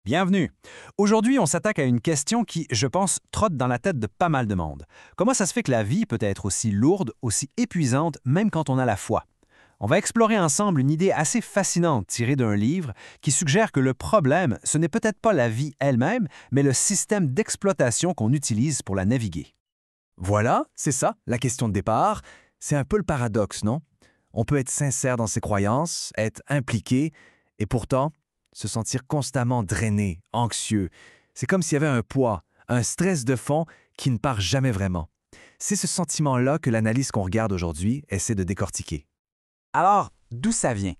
Bienvenue. Aujourd'hui, on s'attaque à une question qui, je pense, trotte dans la tête de pas mal de monde. Comment ça se fait que la vie peut être aussi lourde, aussi épuisante, même quand on a la foi? On va explorer ensemble une idée assez fascinante tirée d'un livre qui suggère que le problème, ce n'est peut-être pas la vie elle-même, mais le système d'exploitation qu'on utilise pour la naviguer. Voilà, c'est ça, la question de départ. C'est un peu le paradoxe, non? On peut être sincère dans ses croyances, être impliqué, et pourtant se sentir constamment drainé, anxieux. C'est comme s'il y avait un poids, un stress de fond qui ne part jamais vraiment. C'est ce sentiment-là que l'analyse qu'on regarde aujourd'hui essaie de décortiquer. Alors, d'où ça vient?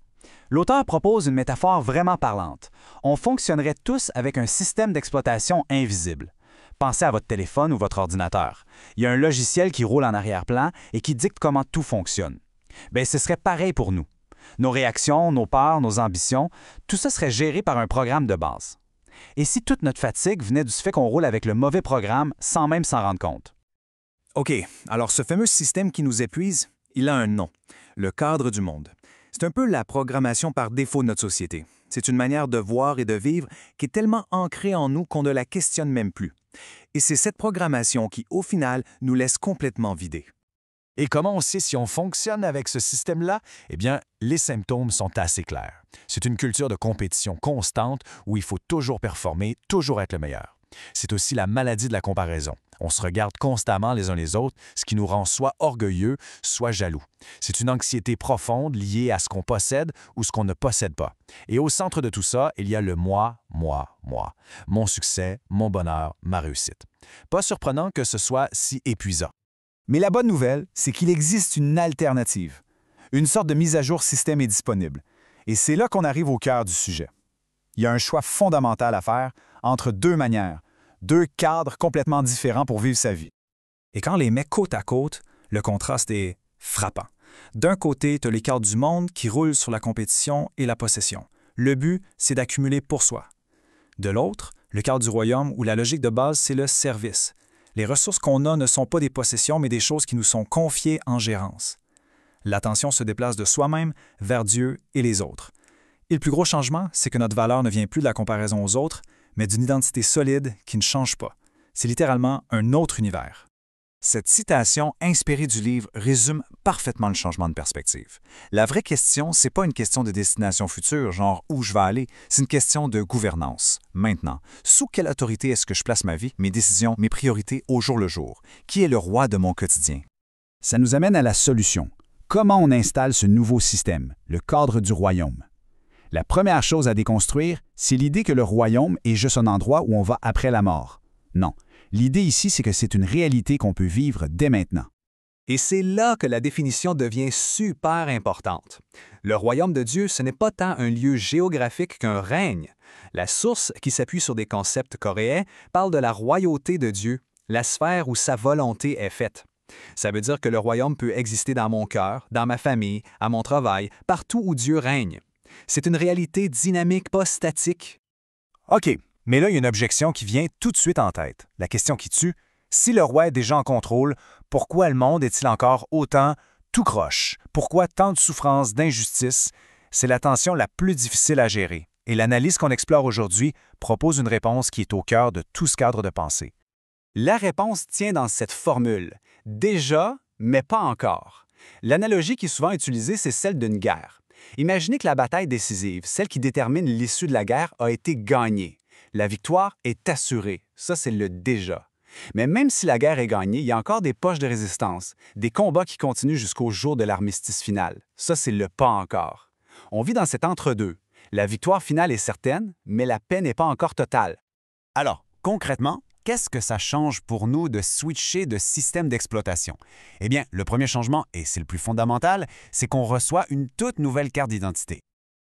L'auteur propose une métaphore vraiment parlante. On fonctionnerait tous avec un système d'exploitation invisible. Pensez à votre téléphone ou votre ordinateur. Il y a un logiciel qui roule en arrière-plan et qui dicte comment tout fonctionne. Bien, ce serait pareil pour nous. Nos réactions, nos peurs, nos ambitions, tout ça serait géré par un programme de base. Et si toute notre fatigue venait du fait qu'on roule avec le mauvais programme sans même s'en rendre compte? OK, alors ce fameux système qui nous épuise, il a un nom, le cadre du monde. C'est un peu la programmation par défaut de notre société. C'est une manière de voir et de vivre qui est tellement ancrée en nous qu'on ne la questionne même plus. Et c'est cette programmation qui, au final, nous laisse complètement vidés. Et comment on sait si on fonctionne avec ce système-là? Eh bien, les symptômes sont assez clairs. C'est une culture de compétition constante où il faut toujours performer, toujours être le meilleur. C'est aussi la maladie de la comparaison. On se regarde constamment les uns les autres, ce qui nous rend soit orgueilleux, soit jaloux. C'est une anxiété profonde liée à ce qu'on possède ou ce qu'on ne possède pas. Et au centre de tout ça, il y a le moi, moi, moi. Mon succès, mon bonheur, ma réussite. Pas surprenant que ce soit si épuisant. Mais la bonne nouvelle, c'est qu'il existe une alternative. Une sorte de mise à jour système est disponible. Et c'est là qu'on arrive au cœur du sujet. Il y a un choix fondamental à faire entre deux manières, deux cadres complètement différents pour vivre sa vie. Et quand on les met côte à côte, le contraste est frappant. D'un côté, tu as les cadres du monde qui roulent sur la compétition et la possession. Le but, c'est d'accumuler pour soi. De l'autre, le cadre du royaume où la logique de base, c'est le service. Les ressources qu'on a ne sont pas des possessions, mais des choses qui nous sont confiées en gérance. L'attention se déplace de soi-même vers Dieu et les autres. Et le plus gros changement, c'est que notre valeur ne vient plus de la comparaison aux autres, mais d'une identité solide qui ne change pas. C'est littéralement un autre univers. Cette citation inspirée du livre résume parfaitement le changement de perspective. La vraie question, c'est pas une question de destination future, genre où je vais aller, c'est une question de gouvernance. Maintenant, sous quelle autorité est-ce que je place ma vie, mes décisions, mes priorités au jour le jour? Qui est le roi de mon quotidien? Ça nous amène à la solution. Comment on installe ce nouveau système, le cadre du royaume? La première chose à déconstruire, c'est l'idée que le royaume est juste un endroit où on va après la mort. Non. L'idée ici, c'est que c'est une réalité qu'on peut vivre dès maintenant. Et c'est là que la définition devient super importante. Le royaume de Dieu, ce n'est pas tant un lieu géographique qu'un règne. La source, qui s'appuie sur des concepts coréens, parle de la royauté de Dieu, la sphère où sa volonté est faite. Ça veut dire que le royaume peut exister dans mon cœur, dans ma famille, à mon travail, partout où Dieu règne. C'est une réalité dynamique, pas statique. OK. Mais là, il y a une objection qui vient tout de suite en tête. La question qui tue, si le roi est déjà en contrôle, pourquoi le monde est-il encore autant tout croche? Pourquoi tant de souffrance, d'injustice? C'est la tension la plus difficile à gérer. Et l'analyse qu'on explore aujourd'hui propose une réponse qui est au cœur de tout ce cadre de pensée. La réponse tient dans cette formule. Déjà, mais pas encore. L'analogie qui est souvent utilisée, c'est celle d'une guerre. Imaginez que la bataille décisive, celle qui détermine l'issue de la guerre, a été gagnée. La victoire est assurée. Ça, c'est le déjà. Mais même si la guerre est gagnée, il y a encore des poches de résistance, des combats qui continuent jusqu'au jour de l'armistice final. Ça, c'est le pas encore. On vit dans cet entre-deux. La victoire finale est certaine, mais la paix n'est pas encore totale. Alors, concrètement, qu'est-ce que ça change pour nous de switcher de système d'exploitation? Eh bien, le premier changement, et c'est le plus fondamental, c'est qu'on reçoit une toute nouvelle carte d'identité.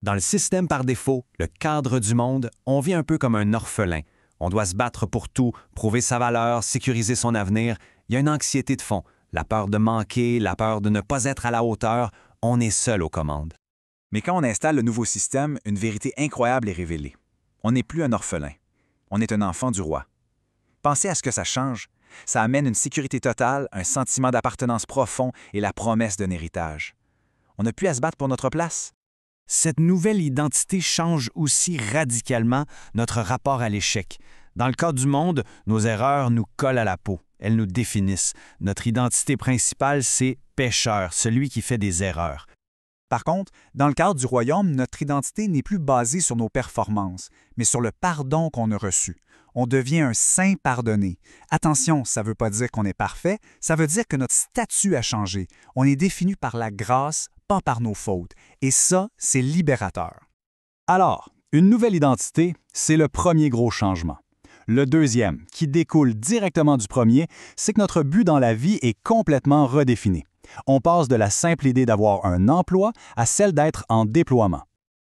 Dans le système par défaut, le cadre du monde, on vit un peu comme un orphelin. On doit se battre pour tout, prouver sa valeur, sécuriser son avenir. Il y a une anxiété de fond, la peur de manquer, la peur de ne pas être à la hauteur. On est seul aux commandes. Mais quand on installe le nouveau système, une vérité incroyable est révélée. On n'est plus un orphelin. On est un enfant du roi. Pensez à ce que ça change. Ça amène une sécurité totale, un sentiment d'appartenance profond et la promesse d'un héritage. On n'a plus à se battre pour notre place. Cette nouvelle identité change aussi radicalement notre rapport à l'échec. Dans le cas du monde, nos erreurs nous collent à la peau. Elles nous définissent. Notre identité principale, c'est pécheur, celui qui fait des erreurs. Par contre, dans le cadre du royaume, notre identité n'est plus basée sur nos performances, mais sur le pardon qu'on a reçu. On devient un saint pardonné. Attention, ça ne veut pas dire qu'on est parfait, ça veut dire que notre statut a changé. On est défini par la grâce, pas par nos fautes. Et ça, c'est libérateur. Alors, une nouvelle identité, c'est le premier gros changement. Le deuxième, qui découle directement du premier, c'est que notre but dans la vie est complètement redéfini. On passe de la simple idée d'avoir un emploi à celle d'être en déploiement.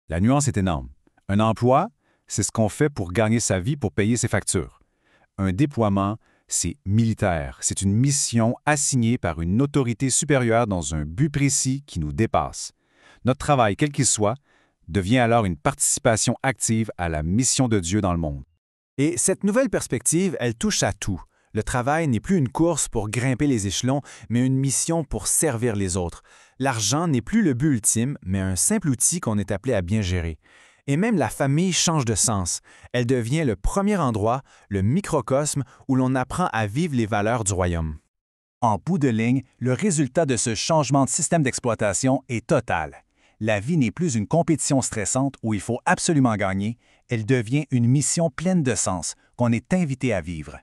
La nuance est énorme. Un emploi, c'est ce qu'on fait pour gagner sa vie, pour payer ses factures. Un déploiement, c'est militaire. C'est une mission assignée par une autorité supérieure dans un but précis qui nous dépasse. Notre travail, quel qu'il soit, devient alors une participation active à la mission de Dieu dans le monde. Et cette nouvelle perspective, elle touche à tout. Le travail n'est plus une course pour grimper les échelons, mais une mission pour servir les autres. L'argent n'est plus le but ultime, mais un simple outil qu'on est appelé à bien gérer. Et même la famille change de sens. Elle devient le premier endroit, le microcosme, où l'on apprend à vivre les valeurs du royaume. En bout de ligne, le résultat de ce changement de système d'exploitation est total. La vie n'est plus une compétition stressante où il faut absolument gagner, elle devient une mission pleine de sens qu'on est invité à vivre.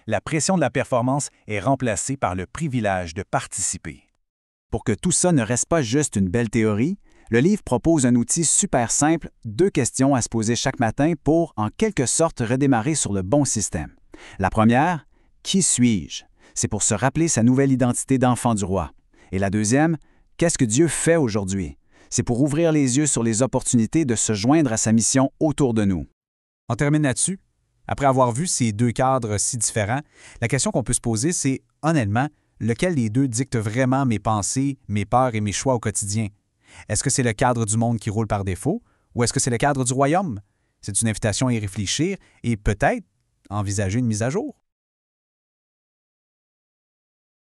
La pression de la performance est remplacée par le privilège de participer. Pour que tout ça ne reste pas juste une belle théorie, le livre propose un outil super simple, 2 questions à se poser chaque matin pour, en quelque sorte, redémarrer sur le bon système. La première, qui suis-je? C'est pour se rappeler sa nouvelle identité d'enfant du roi. Et la deuxième, qu'est-ce que Dieu fait aujourd'hui? C'est pour ouvrir les yeux sur les opportunités de se joindre à sa mission autour de nous. On termine là-dessus. Après avoir vu ces 2 cadres si différents, la question qu'on peut se poser, c'est, honnêtement, lequel des 2 dicte vraiment mes pensées, mes peurs et mes choix au quotidien? Est-ce que c'est le cadre du monde qui roule par défaut ou est-ce que c'est le cadre du royaume? C'est une invitation à y réfléchir et peut-être envisager une mise à jour.